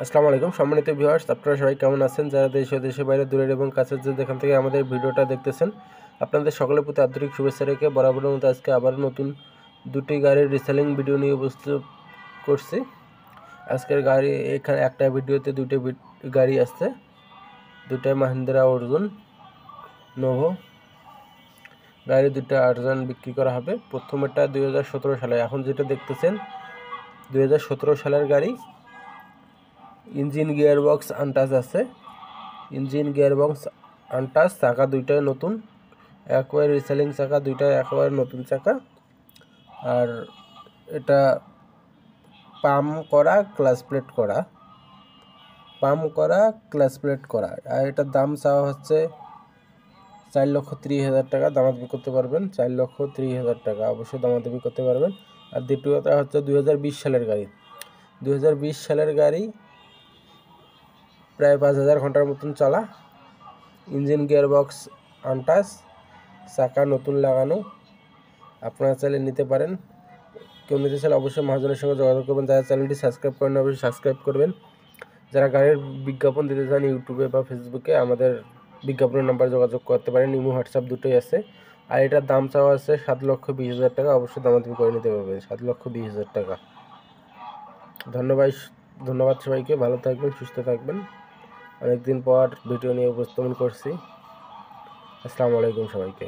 আসসালামু আলাইকুম সম্মানিত ভিউয়ার্স, আপনারা সবাই কেমন আছেন? যারা দেশ ও দেশের বাইরে দূরের এবং কাছের যে যেখান থেকে আমাদের ভিডিওটা দেখতেছেন, আপনাদের সকলের প্রতি আন্তরিক শুভেচ্ছা রেখে বরাবরের মতো আজকে আবার নতুন দুটি গাড়ির রিসেলিং ভিডিও নিয়ে উপস্থিত করছি। আজকের গাড়ি এখানে একটা ভিডিওতে দুটো গাড়ি আসছে, দুটাই মাহিন্দ্রা অর্জুন নোভো গাড়ি, দুটো আর্জন বিক্রি করা হবে। প্রথমেরটা 2017 সালে, এখন যেটা দেখতেছেন 2017 সালের গাড়ি। ইঞ্জিন গিয়ারবক্স আনটাচ আছে, ইঞ্জিন গিয়ারবক্স আনটাচ, চাকা দুইটাই নতুন, একবারে রিসেলিং চাকা, দুইটাই একেবারে নতুন চাকা। আর এটা পাম্প করা, ক্লাচ প্লেট করা, পাম্প করা, ক্লাচ প্লেট করা। আর এটার দাম চাওয়া হচ্ছে 4,30,000 টাকা। দামাদামি করতে পারবেন, 4,30,000 টাকা অবশ্যই দামাদামি করতে পারবেন। আর দ্বিতীয়টা হচ্ছে 2020 সালের গাড়ি। 2020 সালের গাড়ি, প্রায় 5,000 ঘন্টার মতন চলা, ইঞ্জিন গিয়ারবক্স আনটাচ, চাকা নতুন লাগানো। আপনারা চাইলে নিতে পারেন। কেউ নিতে চাইলে অবশ্যই মহাজনের সঙ্গে যোগাযোগ করবেন। যারা চ্যানেলটি সাবস্ক্রাইব করেন অবশ্যই সাবস্ক্রাইব করবেন। যারা গাড়ির বিজ্ঞাপন দিতে চান ইউটিউবে বা ফেসবুকে, আমাদের বিজ্ঞাপনের নাম্বার যোগাযোগ করতে পারেন। ইমো হোয়াটসঅ্যাপ দুটোই আছে। আর এটার দাম চাওয়া আছে 7,20,000 টাকা। অবশ্যই দামাদামি করে নিতে পারবেন, 7,20,000 টাকা। ধন্যবাদ সবাইকে। ভালো থাকবেন, সুস্থ থাকবেন। অনেকদিন পর ভিডিও নিয়ে উপস্থাপন করছি। আসসালামু আলাইকুম সবাইকে।